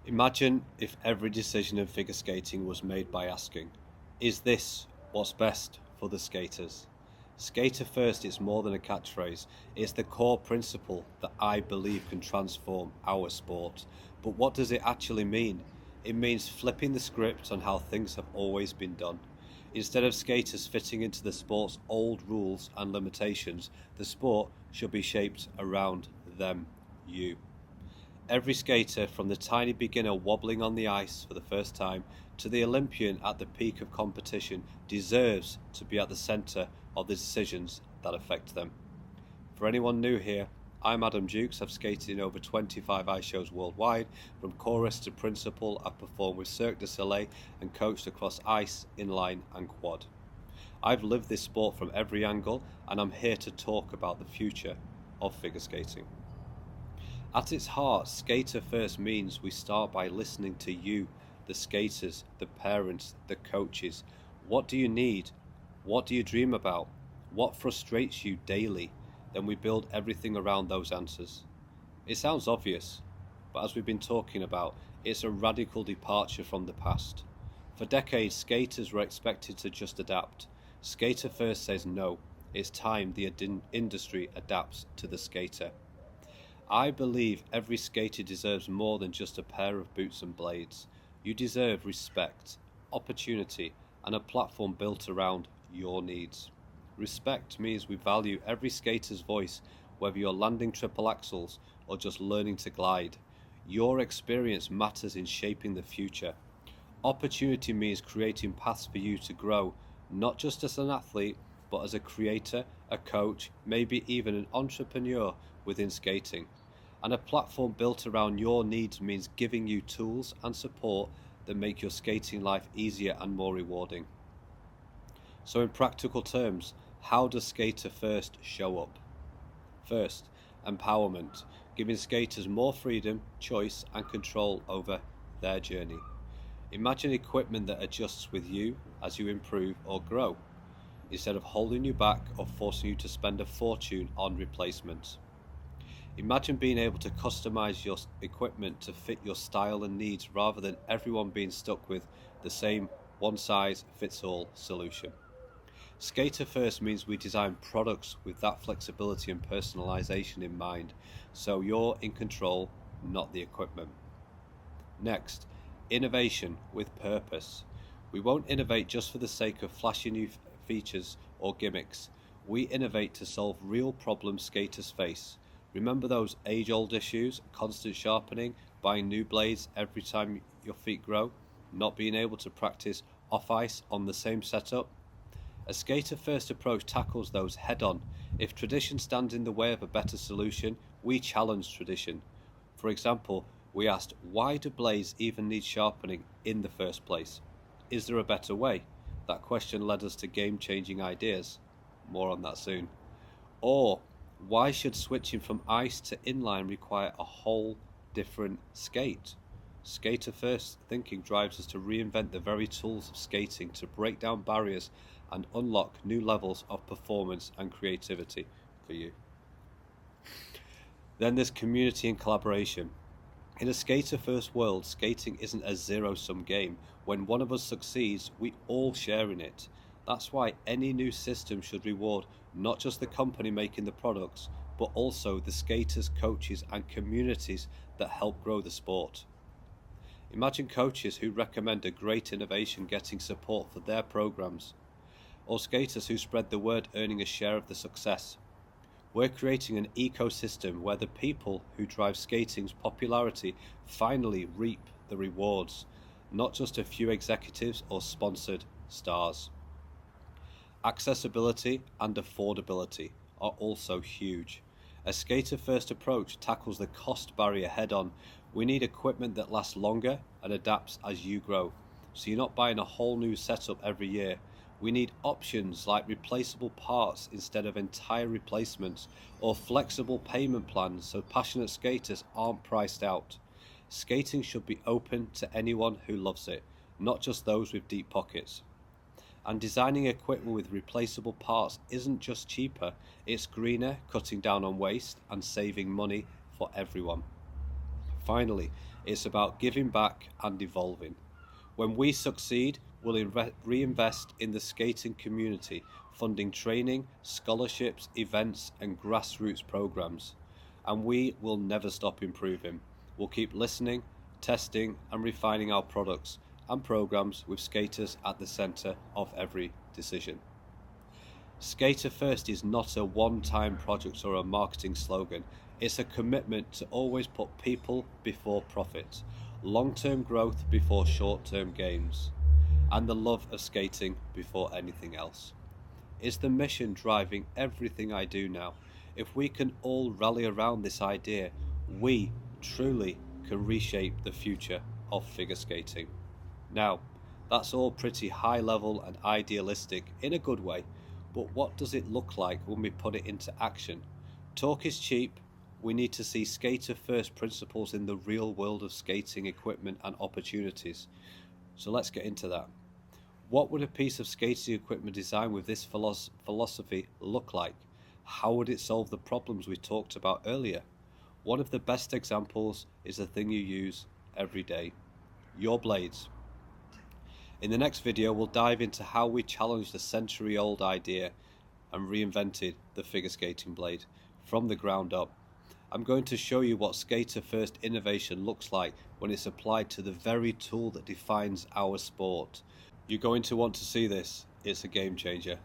Imagine if every decision in figure skating was made by asking, is this what's best for the skaters? Skater first is more than a catchphrase, it's the core principle that I believe can transform our sport. But what does it actually mean? It means flipping the script on how things have always been done. Instead of skaters fitting into the sport's old rules and limitations, the sport should be shaped around them, you. Every skater, from the tiny beginner wobbling on the ice for the first time to the Olympian at the peak of competition, deserves to be at the centre of the decisions that affect them. For anyone new here, I'm Adam Jukes. I've skated in over 25 ice shows worldwide. From chorus to principal, I've performed with Cirque du Soleil and coached across ice, inline and quad. I've lived this sport from every angle, and I'm here to talk about the future of figure skating. At its heart, skater first means we start by listening to you, the skaters, the parents, the coaches. What do you need? What do you dream about? What frustrates you daily? Then we build everything around those answers. It sounds obvious, but as we've been talking about, it's a radical departure from the past. For decades, skaters were expected to just adapt. Skater first says no, it's time the industry adapts to the skater. I believe every skater deserves more than just a pair of boots and blades. You deserve respect, opportunity, and a platform built around your needs. Respect means we value every skater's voice, whether you're landing triple axels or just learning to glide. Your experience matters in shaping the future. Opportunity means creating paths for you to grow, not just as an athlete, but as a creator, a coach, maybe even an entrepreneur within skating. And a platform built around your needs means giving you tools and support that make your skating life easier and more rewarding. So in practical terms, how does Skater First show up? First, empowerment, giving skaters more freedom, choice and control over their journey. Imagine equipment that adjusts with you as you improve or grow, instead of holding you back or forcing you to spend a fortune on replacements. Imagine being able to customize your equipment to fit your style and needs rather than everyone being stuck with the same one-size-fits-all solution. Skater First means we design products with that flexibility and personalization in mind, so you're in control, not the equipment. Next, innovation with purpose. We won't innovate just for the sake of flashy new features or gimmicks. We innovate to solve real problems skaters face. Remember those age-old issues, constant sharpening, buying new blades every time your feet grow, not being able to practice off-ice on the same setup? A skater-first approach tackles those head-on. If tradition stands in the way of a better solution, we challenge tradition. For example, we asked, why do blades even need sharpening in the first place? Is there a better way? That question led us to game-changing ideas. More on that soon. Or, why should switching from ice to inline require a whole different skate? Skater first thinking drives us to reinvent the very tools of skating to break down barriers and unlock new levels of performance and creativity for you. Then there's community and collaboration. In a skater first world, skating isn't a zero-sum game. When one of us succeeds, we all share in it. That's why any new system should reward not just the company making the products, but also the skaters, coaches and communities that help grow the sport. Imagine coaches who recommend a great innovation getting support for their programs, or skaters who spread the word earning a share of the success. We're creating an ecosystem where the people who drive skating's popularity finally reap the rewards, not just a few executives or sponsored stars. Accessibility and affordability are also huge. A skater-first approach tackles the cost barrier head-on. We need equipment that lasts longer and adapts as you grow, so you're not buying a whole new setup every year. We need options like replaceable parts instead of entire replacements, or flexible payment plans so passionate skaters aren't priced out. Skating should be open to anyone who loves it, not just those with deep pockets. And designing equipment with replaceable parts isn't just cheaper, it's greener, cutting down on waste and saving money for everyone. Finally, it's about giving back and evolving. When we succeed, we'll reinvest in the skating community, funding training, scholarships, events, and grassroots programs. And we will never stop improving. We'll keep listening, testing, and refining our products and programs with skaters at the center of every decision. Skater First is not a one-time project or a marketing slogan. It's a commitment to always put people before profit, long-term growth before short-term gains, and the love of skating before anything else. It's the mission driving everything I do now. If we can all rally around this idea, we truly can reshape the future of figure skating. Now, that's all pretty high level and idealistic in a good way, but what does it look like when we put it into action? Talk is cheap. We need to see skater first principles in the real world of skating equipment and opportunities. So let's get into that. What would a piece of skating equipment design with this philosophy look like? How would it solve the problems we talked about earlier? One of the best examples is the thing you use every day, your blades. In the next video, we'll dive into how we challenged a century-old idea and reinvented the figure skating blade from the ground up. I'm going to show you what skater-first innovation looks like when it's applied to the very tool that defines our sport. You're going to want to see this. It's a game changer.